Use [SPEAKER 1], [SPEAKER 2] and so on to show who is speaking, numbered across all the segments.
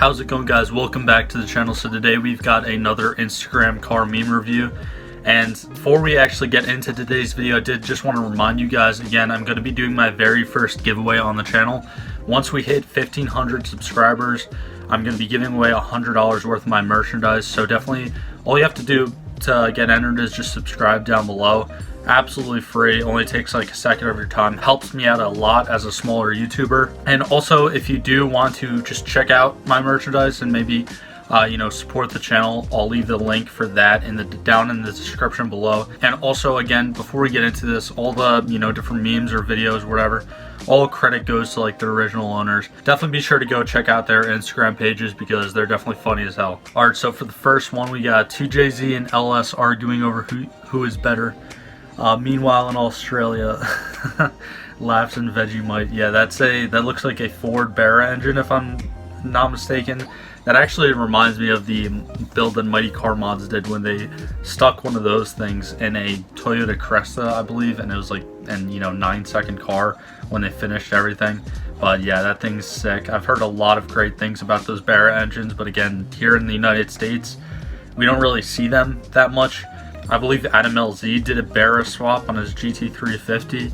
[SPEAKER 1] How's it going, guys? Welcome back to the channel. So today we've got another Instagram car meme review, and before we actually get into today's video, I did just want to remind you guys again, I'm going to be doing my very first giveaway on the channel. Once we hit 1,500 subscribers, I'm going to be giving away $100 worth of my merchandise. So definitely all you have to do to get entered is just subscribe down below. Absolutely free, only takes like a second of your time, helps me out a lot as a smaller YouTuber. And also, if you do want to just check out my merchandise and maybe support the channel, I'll leave the link for that down in the description below. And also, again, before we get into this, all the different memes or videos, whatever, all credit goes to like the original owners. Definitely be sure to go check out their Instagram pages because they're definitely funny as hell. All right, so for the first one, we got 2JZ and LS arguing over who is better. Meanwhile in Australia, laughs and Vegemite. Yeah, that looks like a Ford Barra engine, if I'm not mistaken. That actually reminds me of the build that Mighty Car Mods did when they stuck one of those things in a Toyota Cresta, I believe, and it was like 9-second car when they finished everything. But yeah, that thing's sick. I've heard a lot of great things about those Barra engines, but again, here in the United States, we don't really see them that much. I believe Adam LZ did a Barra swap on his GT350,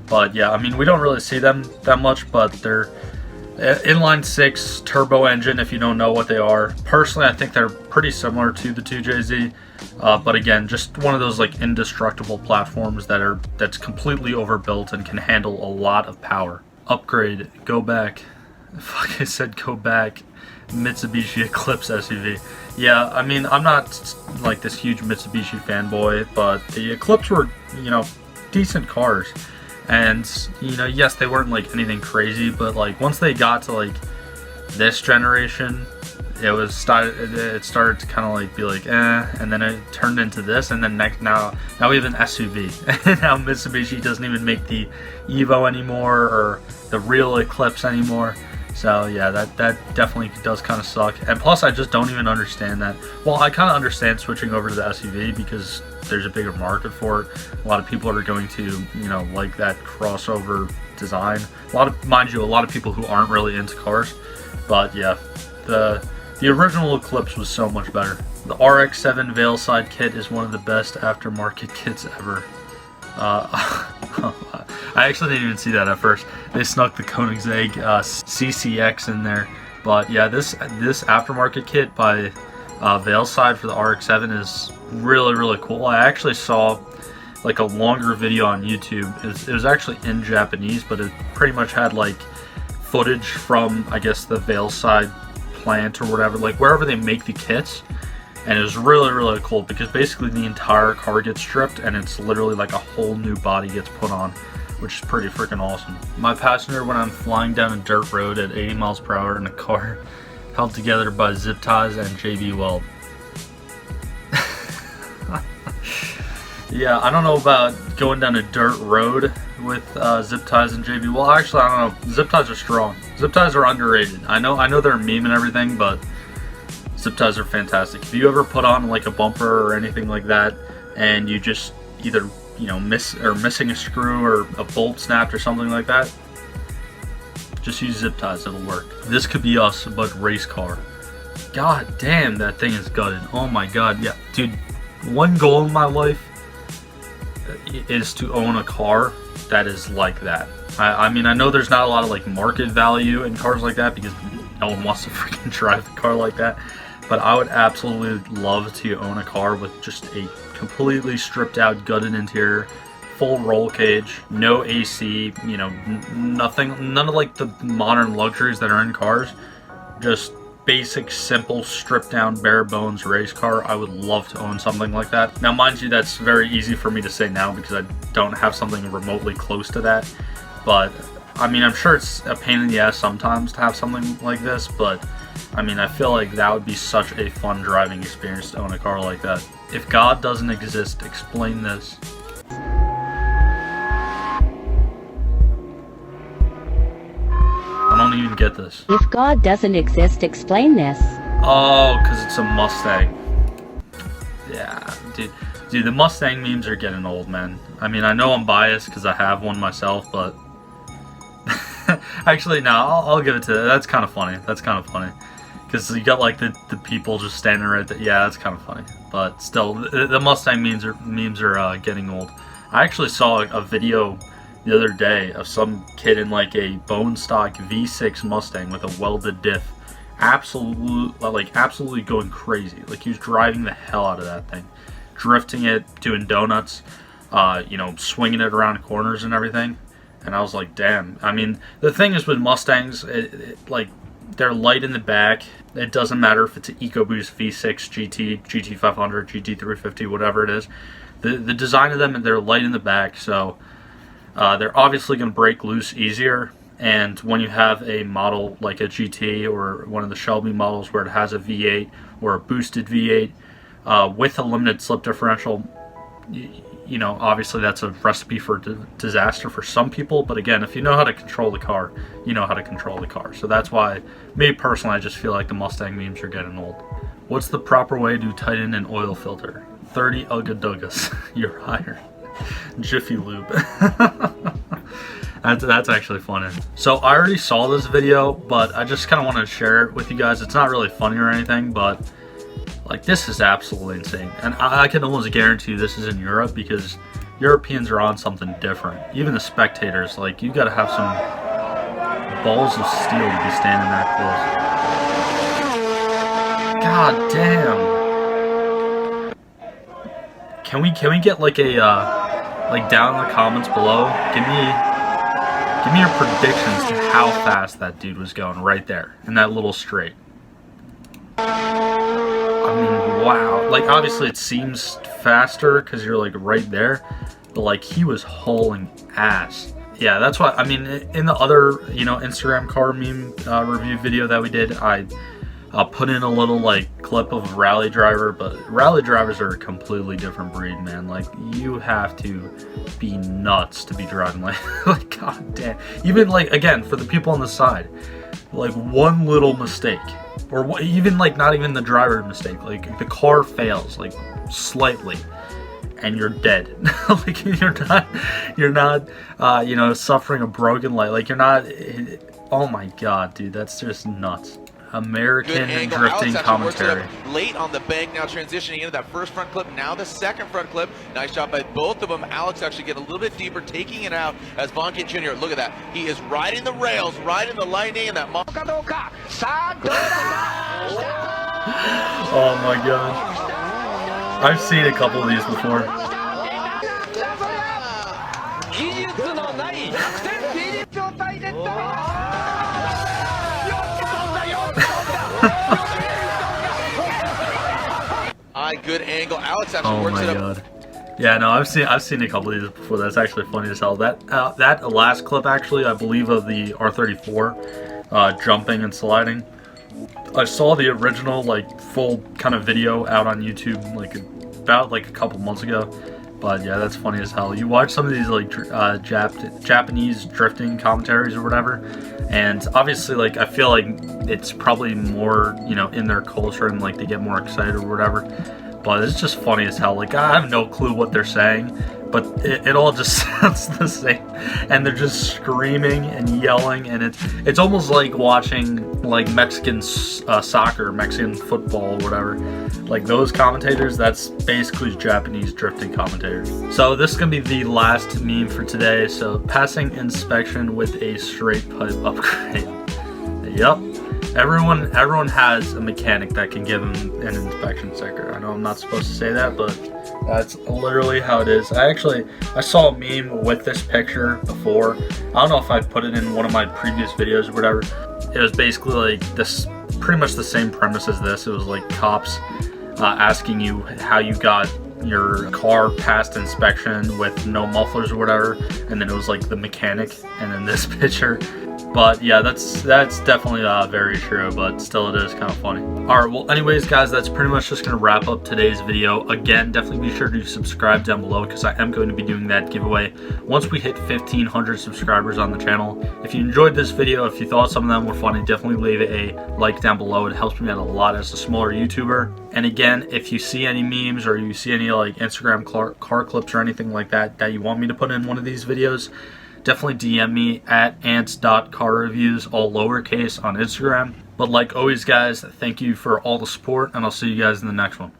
[SPEAKER 1] but yeah, I mean, we don't really see them that much, but they're inline 6 turbo engine, if you don't know what they are. Personally, I think they're pretty similar to the 2JZ, but again, just one of those like indestructible platforms that's completely overbuilt and can handle a lot of power. Upgrade, go back. Fuck, I said go back. Mitsubishi Eclipse SUV. Yeah, I mean, I'm not like this huge Mitsubishi fanboy, but the Eclipse were, decent cars. And, yes, they weren't like anything crazy, but like once they got to like this generation, it started to kind of like be like, and then it turned into this, and then now we have an SUV. And now Mitsubishi doesn't even make the Evo anymore or the real Eclipse anymore. So yeah, that definitely does kind of suck. And plus, I just don't even understand that. Well, I kind of understand switching over to the SUV because there's a bigger market for it. A lot of people are going to, like that crossover design. Mind you, a lot of people who aren't really into cars. But yeah, the original Eclipse was so much better. The RX-7 VeilSide kit is one of the best aftermarket kits ever. I actually didn't even see that at first. They snuck the Koenigsegg CCX in there. But yeah, this aftermarket kit by VeilSide for the RX-7 is really cool. I actually saw like a longer video on YouTube. It was actually in Japanese, but it pretty much had like footage from, I guess, the VeilSide plant or whatever, like wherever they make the kits. And it was really cool because basically the entire car gets stripped and it's literally like a whole new body gets put on, which is pretty freaking awesome. My passenger when I'm flying down a dirt road at 80 miles per hour in a car held together by zip ties and JB Weld. Yeah, I don't know about going down a dirt road with zip ties and JB Weld. Actually, I don't know. Zip ties are strong. Zip ties are underrated. I know they're a meme and everything, but zip ties are fantastic. If you ever put on like a bumper or anything like that and you just either missing a screw or a bolt snapped or something like that, just use zip ties, it'll work. This could be us, but race car. God damn, that thing is gutted. Oh my god, yeah, dude, one goal in my life is to own a car that is like that. I mean, I know there's not a lot of like market value in cars like that because no one wants to freaking drive a car like that. But I would absolutely love to own a car with just a completely stripped out, gutted interior, full roll cage, no AC, nothing, none of like the modern luxuries that are in cars. Just basic, simple, stripped down, bare bones race car. I would love to own something like that. Now, mind you, that's very easy for me to say now because I don't have something remotely close to that. But I mean, I'm sure it's a pain in the ass sometimes to have something like this, but I mean, I feel like that would be such a fun driving experience to own a car like that. If God doesn't exist, explain this. I don't even get this.
[SPEAKER 2] If God doesn't exist, explain this.
[SPEAKER 1] Oh, because it's a Mustang. Yeah, dude, the Mustang memes are getting old, man. I mean, I know I'm biased because I have one myself, but actually, no, I'll give it to that. That's kind of funny. because you got like the people just standing right there. Yeah, that's kind of funny, but still, the Mustang memes are getting old. I actually saw a video the other day of some kid in like a bone stock V6 Mustang with a welded diff, absolutely going crazy. Like he was driving the hell out of that thing, drifting it, doing donuts, you know, swinging it around corners and everything. And I was like, damn. I mean, the thing is with Mustangs, like they're light in the back. It doesn't matter if it's an EcoBoost V6 GT, GT500, GT350, whatever it is. The design of them, they're light in the back, so they're obviously going to break loose easier. And when you have a model like a GT or one of the Shelby models where it has a V8 or a boosted V8 with a limited slip differential, you know, obviously that's a recipe for disaster for some people. But again, if you know how to control the car, you know how to control the car. So that's why, me personally, I just feel like the Mustang memes are getting old. What's the proper way to tighten an oil filter? 30 Ugga You're hired. Jiffy Lube. That's actually funny. So I already saw this video, but I just kind of want to share it with you guys. It's not really funny or anything, but like this is absolutely insane. And I can almost guarantee you this is in Europe, because Europeans are on something different. Even the spectators, like you got to have some balls of steel to be standing that close. God damn. Can we get like a like down in the comments below? Give me your predictions to how fast that dude was going right there in that little straight. I mean, wow. Like obviously it seems faster because you're like right there, but like he was hauling ass. Yeah, that's why. I mean, in the other, you know, Instagram car meme review video that we did, I put in a little like clip of a rally driver, but rally drivers are a completely different breed, man. Like you have to be nuts to be driving like god damn. Even like, again, for the people on the side, like one little mistake, or even like not even the driver mistake, like the car fails like slightly and you're dead. Like you're not you know, suffering a broken leg. Like you're not, oh my god, dude, that's just nuts. American drifting commentary.
[SPEAKER 3] Late on the bank, now transitioning into that first front clip, now the second front clip. Nice job by both of them. Alex actually getting a little bit deeper, taking it out as Von Kit Jr. Look at that. He is riding the rails, riding the lightning, and that.
[SPEAKER 1] Oh my god. I've seen a couple of these before.
[SPEAKER 3] Good angle. Alex actually works it up.
[SPEAKER 1] Oh my god. Yeah, no, I've seen a couple of these before. That's actually funny as hell. That last clip, actually, I believe, of the R34 jumping and sliding. I saw the original like full kind of video out on YouTube like about like a couple months ago. But yeah, that's funny as hell. You watch some of these like Japanese drifting commentaries or whatever, and obviously like I feel like it's probably more, you know, in their culture and like they get more excited or whatever. But it's just funny as hell. Like I have no clue what they're saying, but it all just sounds the same, and they're just screaming and yelling, and it's almost like watching like Mexican soccer, Mexican football, or whatever. Like those commentators, that's basically Japanese drifting commentators. So this is gonna be the last meme for today. So passing inspection with a straight pipe upgrade. Yep. Everyone has a mechanic that can give them an inspection sticker. I know I'm not supposed to say that, but that's literally how it is. I saw a meme with this picture before. I don't know if I put it in one of my previous videos or whatever. It was basically like this, pretty much the same premise as this. It was like cops asking you how you got your car past inspection with no mufflers or whatever, and then it was like the mechanic, and then this picture. But yeah, that's definitely very true, but still it is kind of funny. Alright, well anyways guys, that's pretty much just going to wrap up today's video. Again, definitely be sure to subscribe down below, because I am going to be doing that giveaway once we hit 1,500 subscribers on the channel. If you enjoyed this video, if you thought some of them were funny, definitely leave a like down below. It helps me out a lot as a smaller YouTuber. And again, if you see any memes or you see any like Instagram car clips or anything like that that you want me to put in one of these videos, definitely DM me at ants.carreviews, all lowercase, on Instagram. But like always, guys, thank you for all the support, and I'll see you guys in the next one.